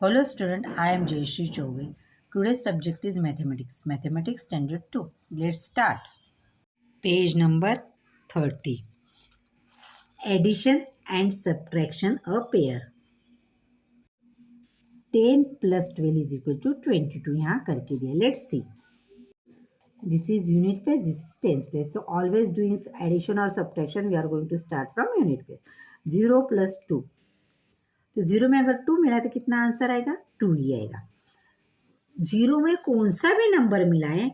Hello student, I am Jayashree Chauve. Today's subject is mathematics. Mathematics standard 2. Let's start. Page number 30. Addition and subtraction a pair. 10 plus 12 is equal to 22. यहाँ करके दिया. Let's see. This is unit place, this is tens place. So always doing addition or subtraction, we are going to start from unit place. 0 plus 2. तो 0 में अगर 2 मिला तो कितना answer आएगा? 2 ही आएगा. 0 में कौन सा भी नंबर मिलाएं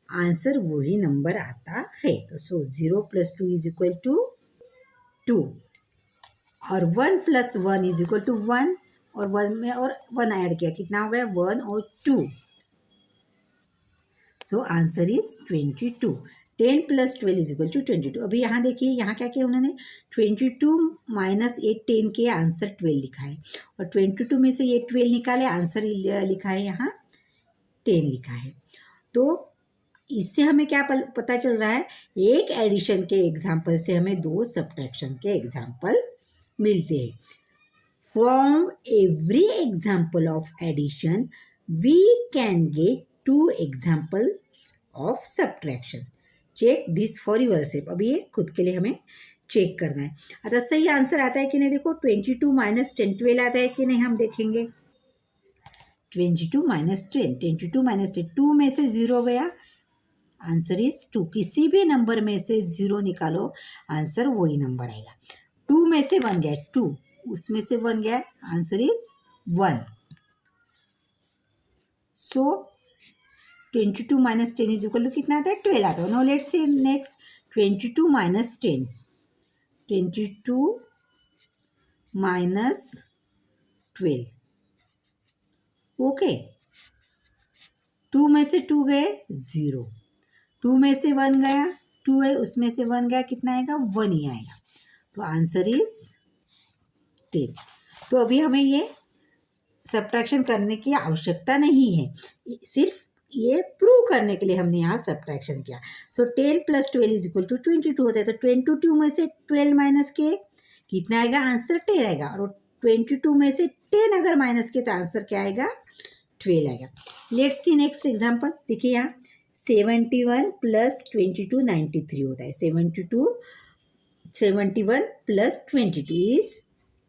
आंसर वही नंबर आता है. तो 0 plus 2 is equal to 2 और 1 plus 1 is equal to 1 और 1 में और 1 ऐड किया कितना हो गया 1 और 2. So answer is 22. 10 plus 12 is equal to 22. अभी यहाँ देखिए यहाँ क्या किया उन्होंने 22 minus 8 10 के आंसर 12 लिखा है और 22 में से ये 12 निकाले आंसर लिखा है यहाँ 10 लिखा है. तो इससे हमें क्या पता चल रहा है एक एडिशन के एग्जाम्पल से हमें दो सब्ट्रैक्शन के एग्जाम्पल मिलते हैं. From every example of addition we can get 2 examples of subtraction. Check this for yourself. अब ये खुद के लिए हमें चेक करना है. अतः सही आंसर आता है कि नहीं देखो 22 minus 10 12 आता है कि नहीं हम देखेंगे. 22 minus 10 22 minus 10 2 में से 0 गया आंसर इज 2. किसी भी नंबर में से 0 निकालो आंसर वही नंबर आएगा. 2 में से 1 गया 2 उसमें से 1 गया answer is 1. So 22 minus 10 is equal to कितना आता है 12 आता है. No let's see next 22 minus 10 22 minus 12 okay. 2 में से 2 गए 0 2 में से 1 गया 2 है उसमें से 1 गया कितना आएगा 1 ही आएगा. तो आंसर इज 10. तो अभी हमें ये सब्ट्रैक्शन करने की आवश्यकता नहीं है सिर्फ ये प्रूव करने के लिए हमने यहाँ सब्ट्रैक्शन किया. सो 10 plus 12 इज इक्वल टू 22 होता है. तो 22 में से 12 माइनस के कितना आएगा आंसर 10 आएगा और 22 में से 10 अगर माइनस के तो आंसर क्या आएगा 12 आएगा. Let's see next example. देखिए यहाँ 71 plus 22 93 होता है. 71 plus 22 इज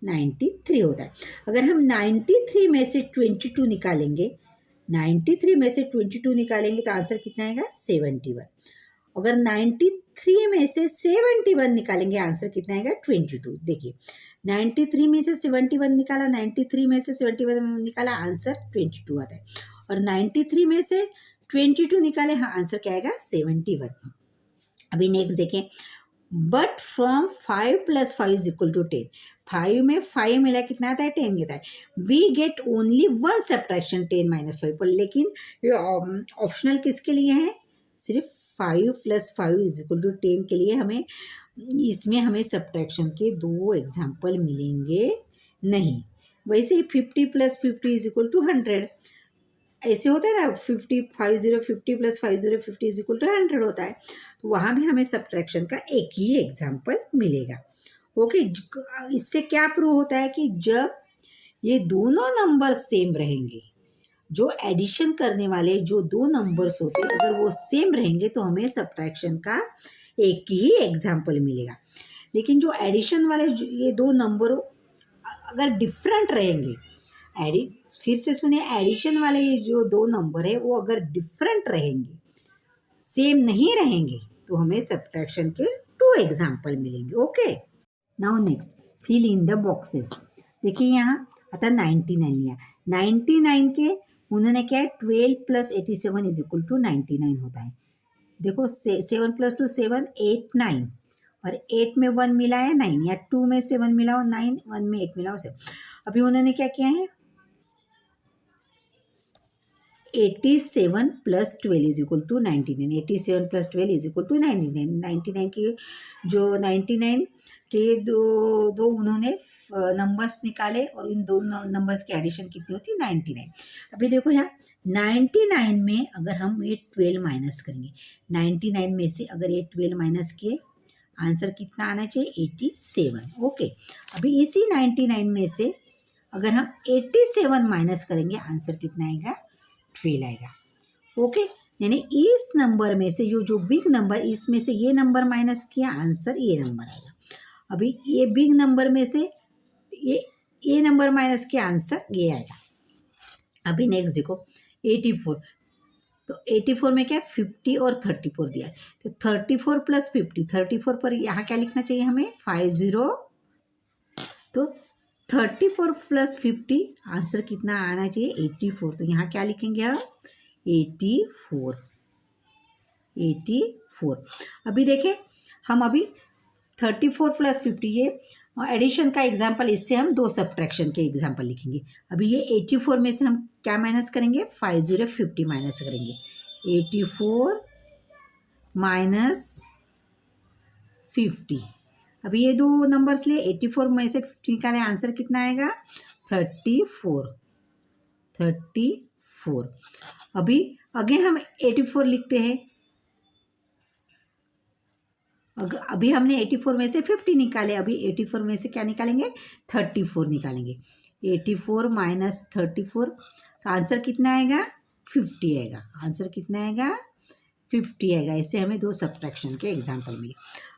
93 होता है. अगर हम 93 में से 22 निकालेंगे 93 में से 22 निकालेंगे तो आंसर कितना आएगा 71. अगर 93 में से 71 निकालेंगे आंसर कितना आएगा 22. देखिए 93 में से 71 निकाला 93 में से 71 निकाला आंसर 22 आता है और 93 में से 22 निकाले हाँ आंसर क्या आएगा 71. अभी नेक्स्ट देखें. But from 5 plus 5 is equal to 10. 5 में 5 मिला कितना आता है 10 देता है. We get only one subtraction 10 minus 5 पर. लेकिन ये ऑप्शनल किसके लिए है सिर्फ 5 plus 5 इज इक्वल टू 10 के लिए. हमें इसमें हमें सब्ट्रैक्शन के दो एग्जाम्पल मिलेंगे नहीं. वैसे ही 50 plus 50 इज इक्वल टू 100 ऐसे होता है ना 50 plus 50 इज इक्वल टू 100 होता है. तो वहाँ भी हमें सब्ट्रैक्शन का एक ही एग्जाम्पल मिलेगा. ओके इससे क्या प्रूव होता है कि जब ये दोनों नंबर सेम रहेंगे जो एडिशन करने वाले जो दो नंबर्स होते हैं अगर वो सेम रहेंगे तो हमें सब्ट्रैक्शन का एक ही एग्जाम्पल मिलेगा. लेकिन जो एडिशन वाले ये दो नंबर अगर डिफरेंट रहेंगे फिर से सुनिए एडिशन वाले ये जो दो नंबर है वो अगर डिफरेंट रहेंगे सेम नहीं रहेंगे तो हमें सब्ट्रैक्शन के 2 एग्जाम्पल मिलेंगे. Okay now next fill in the boxes. देखिए यहाँ आता 99 लिया 99 के उन्होंने क्या 12 plus 87 इज इक्वल टू 99 होता है. देखो 7 plus 2 7 8 9 और 8 में 1 मिला है 9 या 2 में 7 मिला हो 9 1 में 8 मिला हो 7. अभी उन्होंने क्या किया है 87 plus 12 is equal to 99. 87 plus 12 is equal to 99. 99 के जो 99 के दो उन्होंने नंबर्स निकाले और इन दो नंबर्स की एडिशन कितनी होती है 99. अभी देखो यहाँ 99 में अगर हम ये 12 माइनस करेंगे 99 में से अगर ये 12 माइनस किए आंसर कितना आना चाहिए 87. ओके अभी इसी 99 में से अगर हम 87 माइनस करेंगे आंसर कितना आएगा, 12 आएगा। ओके, यानी इस नंबर में से जो बिग नंबर, इसमें से ये नंबर माइनस किया, आंसर ये नंबर आएगा। अभी ये बिग नंबर में से ये नंबर माइनस किया, आंसर ये आएगा। अभी नेक्स्ट देखो 84, तो 84 में क्या है, 50 और 34 दिया है, तो 34 प्लस 50, 34 पर यहाँ क्या लिखना चाहिए हमें, 50, तो 34 प्लस 50 आंसर कितना आना चाहिए, 84, तो यहाँ क्या लिखेंगे हम, 84। अभी देखें हम, अभी 34 प्लस 50 ये एडिशन का एग्जाम्पल, इससे हम 2 सब्ट्रैक्शन के एग्जाम्पल लिखेंगे। अभी ये 84 में से हम क्या माइनस करेंगे, 50 माइनस करेंगे, 84 माइनस 50। अभी ये 2 नंबर्स लिए, 84 में से 50 निकाले, आंसर कितना आएगा, 34। अभी अगेन हम 84 लिखते हैं, अभी हमने 84 में से 50 निकाले, अभी 84 में से क्या निकालेंगे, 34 निकालेंगे, 84 माइनस 34, तो आंसर कितना आएगा, 50 आएगा। आंसर कितना आएगा, 50 आएगा। इससे हमें 2 सब्ट्रैक्शन के एग्जाम्पल मिले।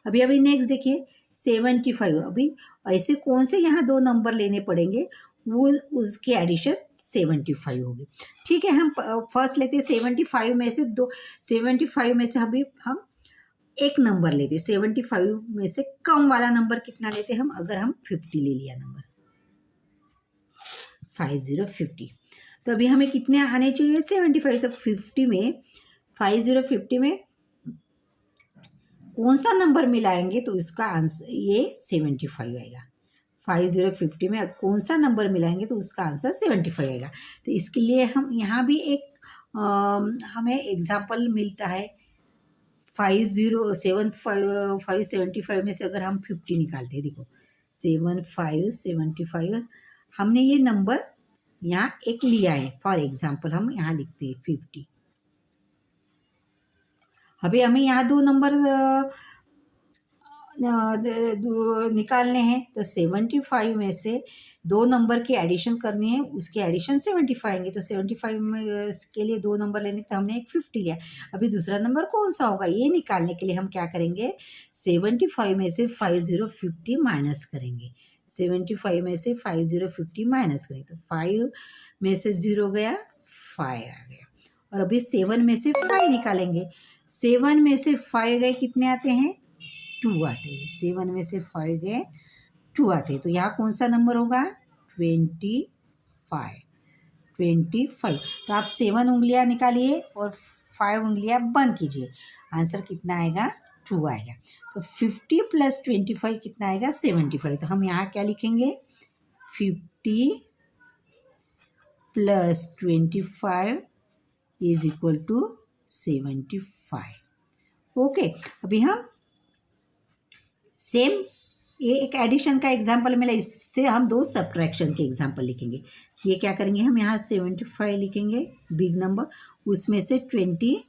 अभी नेक्स्ट देखिए 75। अभी ऐसे कौन से यहाँ 2 नंबर लेने पड़ेंगे, वो उसकी एडिशन 75 होगी। ठीक है, हम फर्स्ट लेते हैं 75 में से 2, 75 में से अभी हम एक नंबर लेते, 75 में से कम वाला नंबर कितना लेते हम, अगर हम 50 ले लिया नंबर, 50, तो अभी हमें कितने आने चाहिए, 75, तो 50 में कौन सा नंबर मिलाएंगे, तो उसका आंसर ये 75 आएगा। 50 में कौन सा नंबर मिलाएंगे तो उसका आंसर 75 आएगा। तो इसके लिए हम यहाँ भी एक हमें एग्जाम्पल मिलता है, 575 में से अगर हम 50 निकालते हैं, देखो 75 हमने ये नंबर यहाँ एक लिया है, फॉर एग्जाम्पल हम यहाँ लिखते हैं 50। अभी हमें यहाँ 2 नंबर निकालने हैं, तो 75 में से 2 नंबर की एडिशन करनी है, उसकी एडिशन 75 आएंगे, तो 75 में के लिए 2 नंबर लेने, तो हमने एक 50 लिया। अभी दूसरा नंबर कौन सा होगा, ये निकालने के लिए हम क्या करेंगे, 75 में से 50 माइनस करेंगे, 75 में से 50 माइनस करेंगे, तो 5 में से 0 गया, 5 आ गया। और अभी 7 में से 5 निकालेंगे, 7 में से 5 गए, कितने आते हैं, 2 आते हैं। 7 में से 5 गए, 2 आते हैं, तो यहाँ कौन सा नंबर होगा, 25। तो आप 7 उंगलियां निकालिए और 5 उंगलियां बंद कीजिए, आंसर कितना आएगा, 2 आएगा। तो 50 प्लस 25 कितना आएगा, 75। तो हम यहाँ क्या लिखेंगे, 50 plus 25 is equal to 75। Okay, अभी हम सेम ये एक एडिशन का एग्जाम्पल मिला, इससे हम 2 सब्ट्रैक्शन के एग्जाम्पल लिखेंगे। ये क्या करेंगे, हम यहाँ 75 लिखेंगे बिग नंबर, उसमें से 25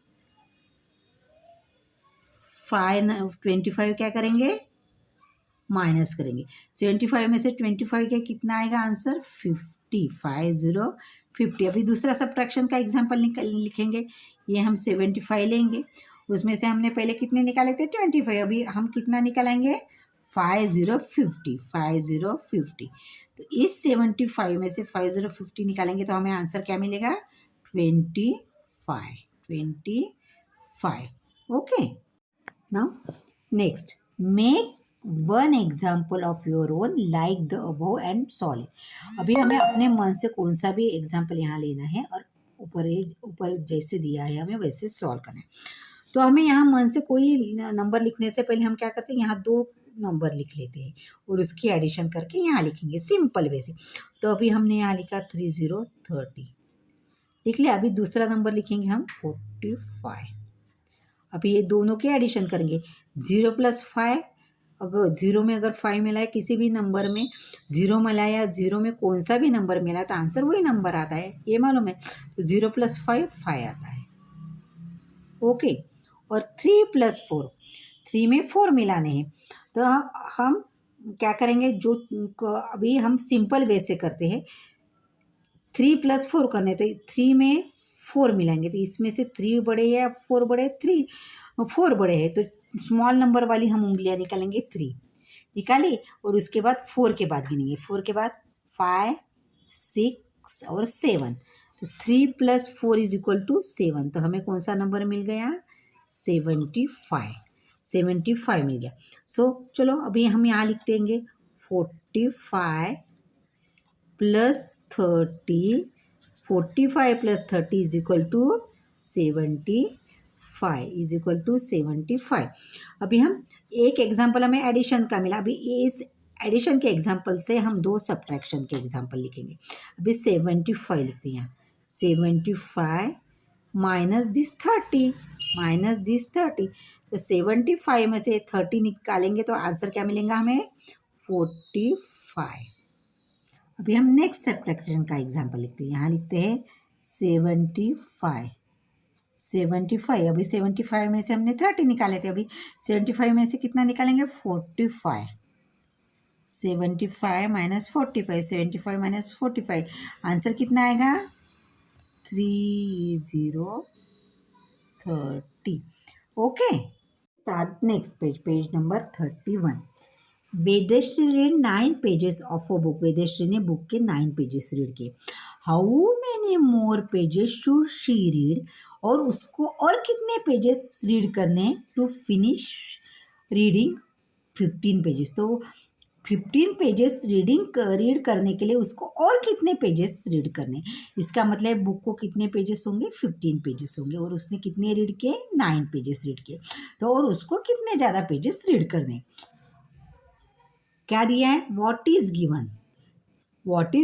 क्या करेंगे, माइनस करेंगे। 75 में से 25 का कितना आएगा आंसर, 50। अभी दूसरा सब्ट्रैक्शन का एग्जाम्पल लिखेंगे, ये हम 75 लेंगे, उसमें से हमने पहले कितने निकाले थे, 25, अभी हम कितना निकालेंगे, 50। तो इस 75 में से 50 निकालेंगे तो हमें आंसर क्या मिलेगा, 25। Okay, now next, make 1 example of your own like the above and solve. अभी हमें अपने मन से कौन सा भी एग्जाम्पल यहाँ लेना है और ऊपर जैसे दिया है हमें वैसे सॉल्व करना है। तो हमें यहाँ मन से कोई नंबर लिखने से पहले हम क्या करते हैं, यहाँ 2 नंबर लिख लेते हैं और उसकी एडिशन करके यहाँ लिखेंगे सिंपल वे से। तो अभी हमने यहाँ लिखा 30 लिख लिया। अभी दूसरा नंबर लिखेंगे हम 45। अभी ये दोनों के एडिशन करेंगे, 0 प्लस 5, अगर 0 में अगर 5 मिला है किसी भी नंबर में, 0 मिला या 0 में कौन सा भी नंबर मिला तो आंसर वही नंबर आता है, ये मालूम है। तो 0 प्लस 5 आता है। ओके, और 3 प्लस 4, 3 में 4 मिलाने हैं, तो हम क्या करेंगे, जो अभी हम सिंपल वे से करते हैं, 3 + 4 करने, तो 3 में 4 मिलाएंगे, तो इसमें से 3 बड़े या 4 बड़े, 4 बड़े हैं, तो स्मॉल नंबर वाली हम उंगलियां निकालेंगे, 3 निकाली, और उसके बाद 4 के बाद गिनेंगे, 4 के बाद 5, 6 और 7, तो 3 + 4 = 7, तो हमें कौन सा नंबर मिल गया, 75, 75 मिल गया। सो चलो अभी हम यहाँ लिख देंगे 45 + 30, 45 + 30 = 75 अभी हम एक एग्जाम्पल हमें एडिशन का मिला, अभी इस एडिशन के एग्जाम्पल से हम 2 सब्ट्रैक्शन के एग्जाम्पल लिखेंगे। अभी 75 लिखते हैं, 75 माइनस दिस 30, तो 75 में से 30 निकालेंगे तो आंसर क्या मिलेगा हमें, 45। अभी हम नेक्स्ट सब्ट्रैक्शन का एग्जाम्पल लिखते हैं, यहाँ लिखते हैं 75, अभी 75 में से हमने 30 निकाले थे, अभी 75 में से कितना निकालेंगे, 45, 75 माइनस 45, 75 माइनस 45, आंसर कितना आएगा, 30। Okay, start next page number 31। Vedashree read 9 pages of a book, Vedashree ने बुक के 9 पेजेस रीड किए। How many more pages should she read, और उसको और कितने पेजेस रीड करने टू फिनिश रीडिंग 15 पेजेस, तो 15 पेजेस रीड करने के लिए उसको और कितने पेजेस रीड करने, इसका मतलब बुक को कितने पेजेस होंगे, 15 पेजेस होंगे, और उसने कितने रीड किए, 9 पेजेस रीड किए, तो और उसको कितने ज़्यादा पेजेस रीड करने। क्या दिया है, what is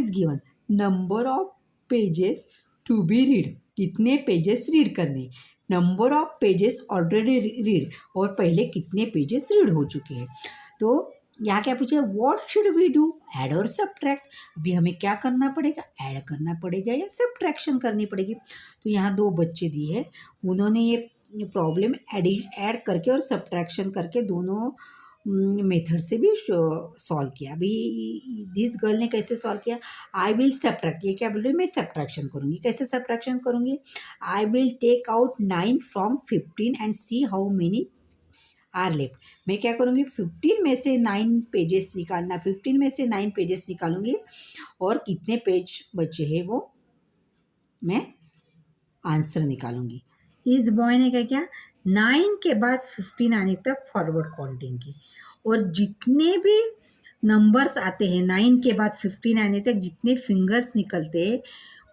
given, number of pages to be read, कितने पेजेस रीड करने, number of pages already read, और पहले कितने पेजेस रीड हो चुके हैं। तो यहाँ क्या पूछे, what should we do, add और सब्ट्रैक्ट, अभी हमें क्या करना पड़ेगा, ऐड करना पड़ेगा या सब्ट्रैक्शन करनी पड़ेगी। तो यहाँ 2 बच्चे दिए हैं, उन्होंने ये प्रॉब्लम ऐड करके और सब्ट्रैक्शन करके दोनों मेथड से भी सॉल्व किया। अभी दिस गर्ल ने कैसे सॉल्व किया, आई विल सब्ट्रैक्ट, ये क्या बोल रही है, मैं सब्ट्रैक्शन करूँगी, कैसे सब्ट्रैक्शन करूँगी, I will take out 9 from 15 and see how many are left, मैं क्या करूँगी, 15 में से 9 पेजेस निकालना, 15 में से 9 पेजेस निकालूंगी, और कितने पेज बचे हैं वो मैं आंसर निकालूंगी। इस बॉय ने क्या किया, 9 के बाद 15 आने तक फॉरवर्ड काउंटिंग की, और जितने भी नंबर्स आते हैं 9 के बाद 15 आने तक जितने फिंगर्स निकलते हैं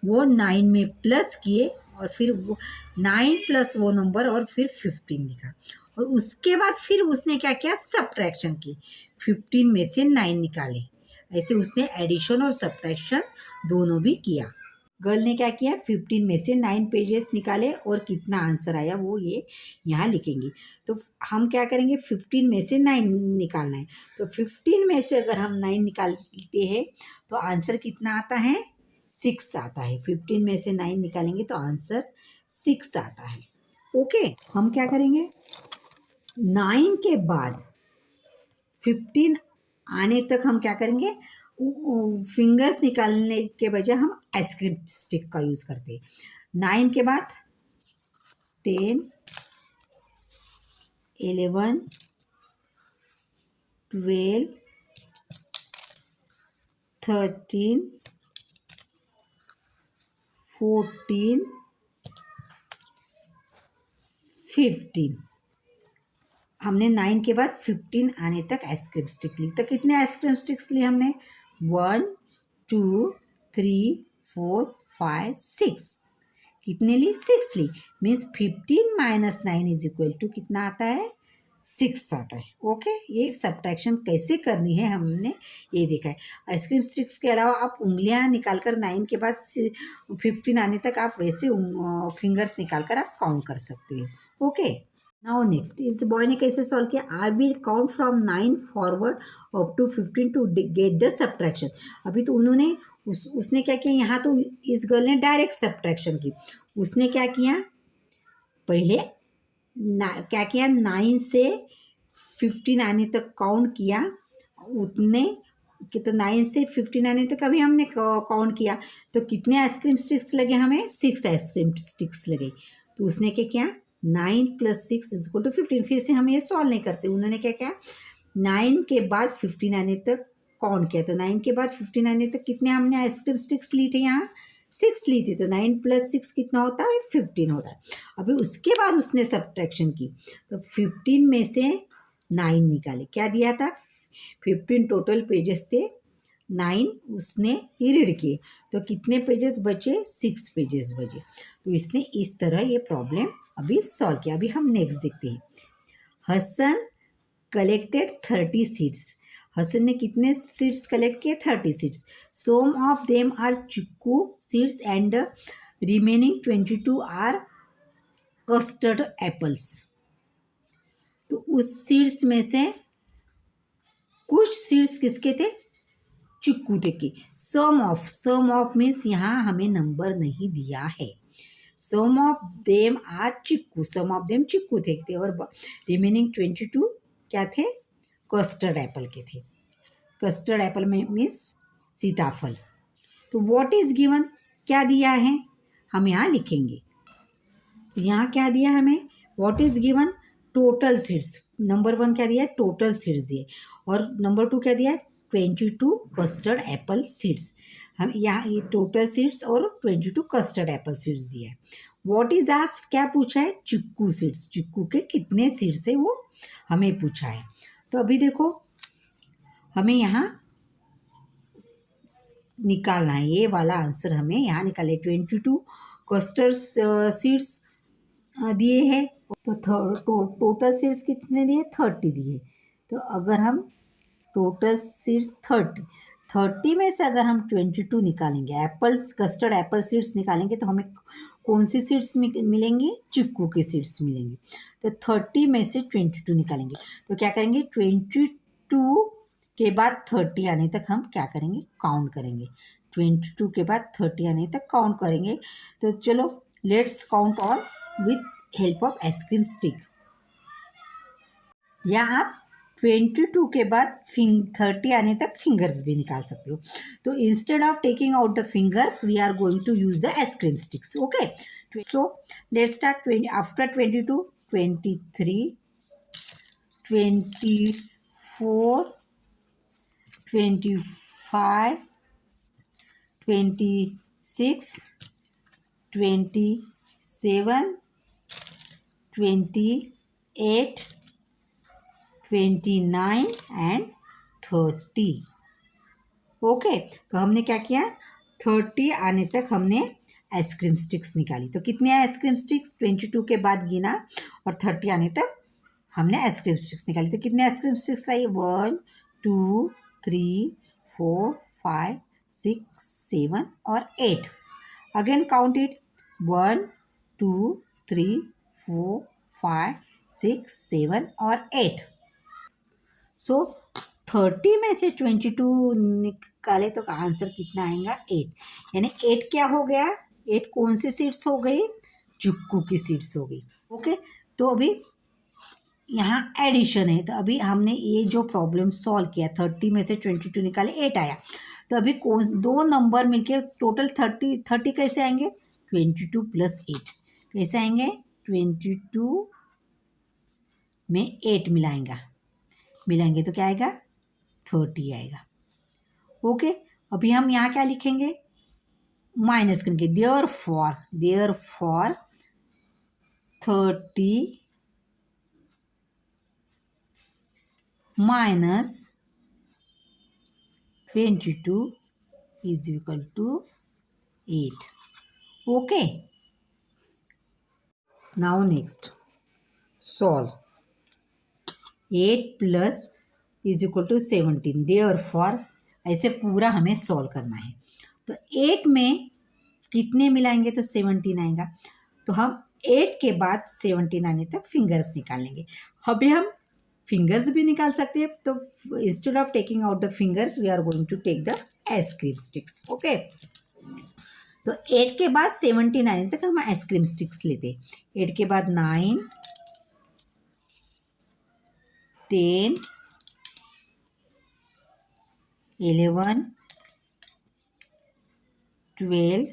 वो 9 में प्लस किए, और फिर वो 9 प्लस वो नंबर, और फिर 15 लिखा, और उसके बाद फिर उसने क्या किया, सब्ट्रैक्शन की, 15 में से 9 निकाले, ऐसे उसने एडिशन और सब्ट्रैक्शन दोनों भी किया। गर्ल ने क्या किया, 15 में से 9 पेजेस निकाले, और कितना आंसर आया वो ये यहाँ लिखेंगे। तो हम क्या करेंगे, 15 में से 9 निकालना है, तो 15 में से अगर हम 9 निकालते हैं तो आंसर कितना आता है, 6 आता है। 15 में से 9 निकालेंगे तो आंसर 6 आता है। ओके, हम क्या करेंगे, 9 के बाद 15 आने तक हम क्या करेंगे, फिंगर्स निकालने के बजाय हम आइसक्रीम स्टिक का यूज़ करते हैं। 9 के बाद 10, 11, 12, 13, 14, 15, हमने 9 के बाद 15 आने तक आइसक्रीम स्टिक ली, तो कितने आइसक्रीम स्टिक्स लिए हमने, 1, 2, 3, 4, 5, 6, कितने ली, 6 ली, means 15 minus 9 is equal to कितना आता है, 6 आता है। ओके, ये सब्ट्रैक्शन कैसे करनी है हमने ये देखा है। आइसक्रीम स्टिक्स के अलावा आप उंगलियां निकालकर 9 के बाद 15 आने तक आप वैसे फिंगर्स निकालकर आप काउंट कर सकते हो। ओके, नाउ नेक्स्ट, इस बॉय ने कैसे सॉल्व किया, I will count from 9 forward up to 15 to get the subtraction. अभी तो उन्होंने उसने क्या किया, यहाँ तो इस गर्ल ने डायरेक्ट सब्ट्रैक्शन की, उसने क्या किया, पहले क्या किया, 9 से 15 आने तक काउंट किया, उतने कि तो 9 से 59 तक अभी हमने काउंट किया, तो कितने आइसक्रीम स्टिक्स लगे हमें? 6 आइसक्रीम स्टिक्स लगे। तो उसने क्या किया, 9 + 6 = 15। फिर से हम ये सॉल्व नहीं करते, उन्होंने क्या किया, 9 के बाद 59 तक काउंट किया। तो 9 के बाद 59 तक कितने हमने आइसक्रीम स्टिक्स ली थे, यहाँ 6 ली थी। तो 9 + 6 कितना होता है? 15 होता है। अभी उसके बाद उसने सब्ट्रैक्शन की, तो 15 में से 9 निकाले, क्या दिया था? 15 टोटल पेजेस थे, 9 उसने ही रीड किए, तो कितने पेजेस बचे? 6 पेजेस बचे। तो इसने इस तरह ये प्रॉब्लम अभी सॉल्व किया। अभी हम नेक्स्ट देखते हैं। Hasan collected 30 seeds. हसन ने कितने सीड्स कलेक्ट किए? 30 seeds. Some of them are chikoo seeds and remaining 22 are custard apples. तो उस सीड्स में से कुछ सीड्स किसके थे? चिक्कू थे की। सम ऑफ मीन्स यहाँ हमें नंबर नहीं दिया है। Some of them are chikoo, some of them chikoo थे और रिमेनिंग 22 क्या थे? कस्टर्ड एप्पल के थे। कस्टर्ड एप्पल में मीन्स सीताफल। तो व्हाट इज गिवन, क्या दिया है हम यहाँ लिखेंगे। तो यहाँ क्या दिया हमें? What is given? Total seeds. Number 1 क्या दिया है? टोटल सीड्स दिए। और नंबर 2 क्या दिया है? 22 कस्टर्ड एप्पल सीड्स। हम यहाँ ये टोटल सीड्स और 22 कस्टर्ड एप्पल सीड्स दिया है। व्हाट इज आस्क्ड, क्या पूछा है? चिक्कू सीड्स। चिक्कू के कितने सीड्स है वो हमें पूछा है। तो अभी देखो हमें यहाँ निकालना है, ये वाला आंसर हमें यहाँ निकाले। 22 कस्टर्ड सीड्स दिए हैं, तो टोटल सीड्स कितने दिए? 30 दिए। तो अगर हम टोटल सीड्स 30 में से अगर हम 22 निकालेंगे, एप्पल्स कस्टर्ड एप्पल सीड्स निकालेंगे, तो हमें कौन सी सीड्स मिलेंगी? चिक्कू की सीड्स मिलेंगी। तो 30 में से 22 निकालेंगे, तो क्या करेंगे? 22 के बाद 30 आने तक हम क्या करेंगे? काउंट करेंगे। 22 के बाद 30 आने तक काउंट करेंगे। तो चलो let's count all with help of ice cream stick. या आप 22 के बाद 30 आने तक फिंगर्स भी निकाल सकते हो। तो instead of taking out the fingers we are going to use the ice cream sticks. Okay, so let's start. After 22, 23, 24, 25, 26, 27, 28, 29 and 30। Okay, तो हमने क्या किया? 30 आने तक हमने आइसक्रीम स्टिक्स निकाली। तो कितने आइसक्रीम स्टिक्स? 22 के बाद गिना और 30 आने तक हमने आइसक्रीम स्टिक्स निकाली। तो कितने आइसक्रीम स्टिक्स आई? 1, 2, 3, 4, 5, 6, 7 और 8। Again count it. 1, 2, 3, 4, 5, 6, 7 और 8। सो 30 में से 22 निकाले तो आंसर कितना आएगा? 8। यानी 8 क्या हो गया? 8 कौन सी सीड्स हो गई? चिक्कू की सीड्स हो गई। ओके, तो अभी यहाँ एडिशन है। तो अभी हमने ये जो प्रॉब्लम सॉल्व किया, 30 में से 22 निकाले, 8 आया। तो अभी कौन दो नंबर मिलके टोटल 30 कैसे आएंगे? 22 + 8 कैसे आएंगे? 22 में 8 मिलाएंगे तो क्या आएगा? 30 आएगा। ओके, अभी हम यहाँ क्या लिखेंगे? माइनस करेंगे। Therefore 30 minus 22 is equal to 8. Okay. Now next, solve. 8 plus is equal to 17. Therefore ऐसे पूरा हमें सॉल्व करना है। तो 8 में कितने मिलाएंगे तो 17 आएगा। तो हम 8 के बाद 17 आने तक फिंगर्स निकालेंगे। अभी हम फिंगर्स भी निकाल सकते हैं। तो instead of taking out the fingers we are going to take the ice cream sticks. Okay, तो 8 के बाद 17 आने तक हम आइसक्रीम स्टिक्स लेते हैं। 8 के बाद 9, 10, 11, 12,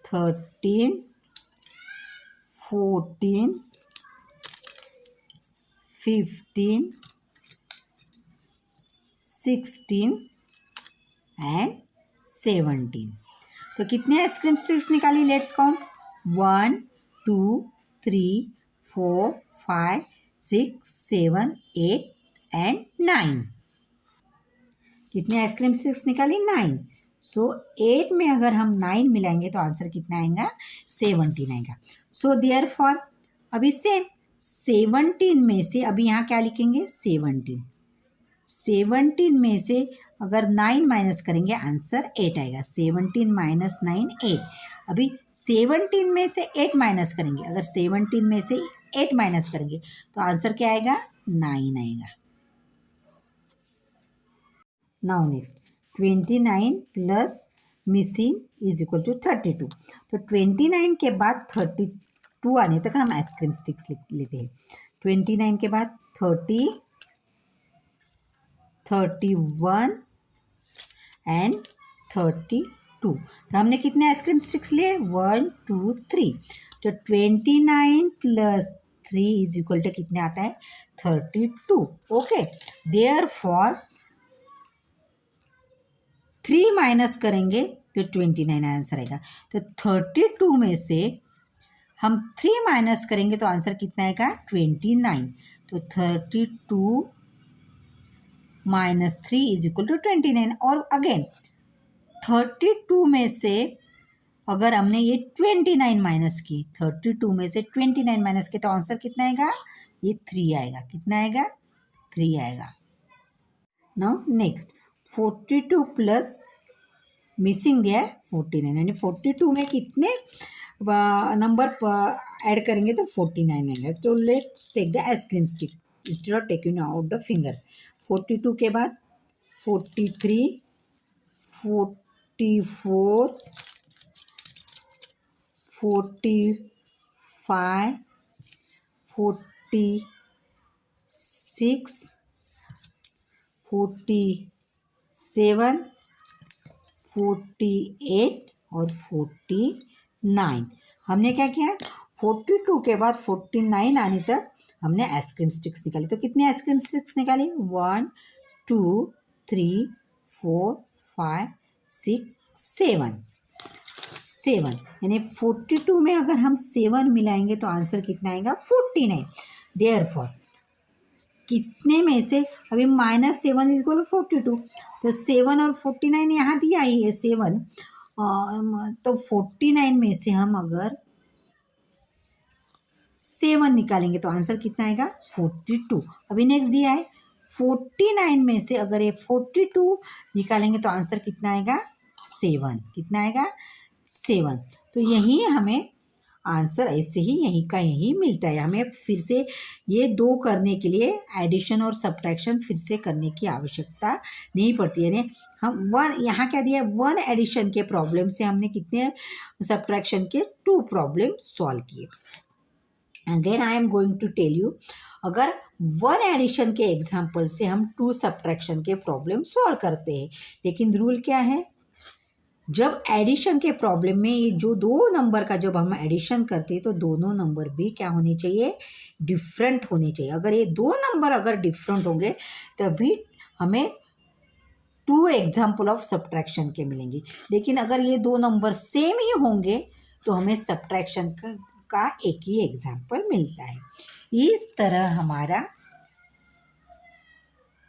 13, 14, 15, 16 एंड 17। तो कितने आइसक्रीम स्टिक्स निकाली? Let's count. 1, 2, 3, 4, 5, 6, 7, 8 एंड 9। कितने आइसक्रीम स्टिक्स निकाली? 9। सो 8 में अगर हम 9 मिलाएंगे तो आंसर कितना आएगा? 17 आएगा। सो देयरफॉर अभी सेम 17 में से अभी यहाँ क्या लिखेंगे? 17। 17 में से अगर 9 माइनस करेंगे आंसर 8 आएगा। 17 माइनस 9 8। अभी 17 में से 8 माइनस करेंगे, अगर 17 में से 8 माइनस करेंगे तो आंसर क्या आएगा? 9 आएगा। Now next 29 plus missing is equal to 32। तो 29 के बाद 32 आने तक हम आइसक्रीम स्टिक्स लेते हैं। 29 के बाद 30, 31 एंड 32। तो हमने कितने आइसक्रीम स्टिक्स लिए? 1, 2, 3। तो 29 प्लस 3 इज इक्वल टू कितने आता है? 32। ओके, देयरफॉर 3 माइनस करेंगे तो 29 आंसर आएगा। तो 32 में से हम 3 माइनस करेंगे तो आंसर कितना आएगा? 29। तो 32 माइनस 3 इज इक्वल टू 29। और अगेन 32 में से अगर हमने ये 29 माइनस की, 32 में से 29 माइनस की तो आंसर कितना आएगा? ये 3 आएगा। कितना आएगा? 3 आएगा। नाउ नेक्स्ट 42 प्लस मिसिंग दिया है 49, यानी 42 में कितने नंबर ऐड करेंगे तो 49 आएगा। तो let's take the ice cream stick instead of taking out the fingers. 42 के बाद 43, 44, 45, 46, 47, 48 और 49। हमने क्या किया? 42 के बाद 49 आने तक हमने आइसक्रीम स्टिक्स निकाली। तो कितनी आइसक्रीम स्टिक्स निकाली? 1, 2, 3, 4, 5, 6, 7। यानी 42 में अगर हम 7 मिलाएंगे तो आंसर कितना आएगा? 49। देयरफॉर कितने में से अभी -7 इज इक्वल टू 42। तो 7 और 49 यहाँ दिया ही है 7। तो 49 में से हम अगर 7 निकालेंगे तो आंसर कितना आएगा? 42। अभी नेक्स्ट दिया है 49 में से अगर ये 42 निकालेंगे तो आंसर कितना आएगा? 7। कितना आएगा? 7। तो यही हमें आंसर ऐसे ही यही का यही मिलता है। हमें फिर से ये दो करने के लिए एडिशन और सब्ट्रैक्शन फिर से करने की आवश्यकता नहीं पड़ती। यानी हम 1 यहाँ क्या दिया? 1 एडिशन के प्रॉब्लम से हमने कितने सब्ट्रैक्शन के 2 प्रॉब्लम सॉल्व किए। Again I am going to tell you, अगर 1 एडिशन के एग्जाम्पल से हम 2 सब्ट्रैक्शन के प्रॉब्लम सॉल्व करते हैं, लेकिन रूल क्या है? जब एडिशन के प्रॉब्लम में ये जो 2 नंबर का जब हम एडिशन करते हैं तो दोनों नंबर भी क्या होने चाहिए? डिफरेंट होने चाहिए। अगर ये 2 नंबर अगर डिफरेंट होंगे तभी हमें 2 एग्जाम्पल ऑफ सब्ट्रैक्शन के मिलेंगे। लेकिन अगर ये 2 नंबर सेम ही होंगे तो हमें सब्ट्रैक्शन का एक ही एग्जाम्पल मिलता है। इस तरह हमारा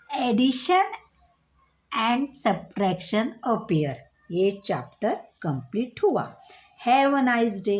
addition and subtraction a pair ये चैप्टर कंप्लीट हुआ। Have a nice day.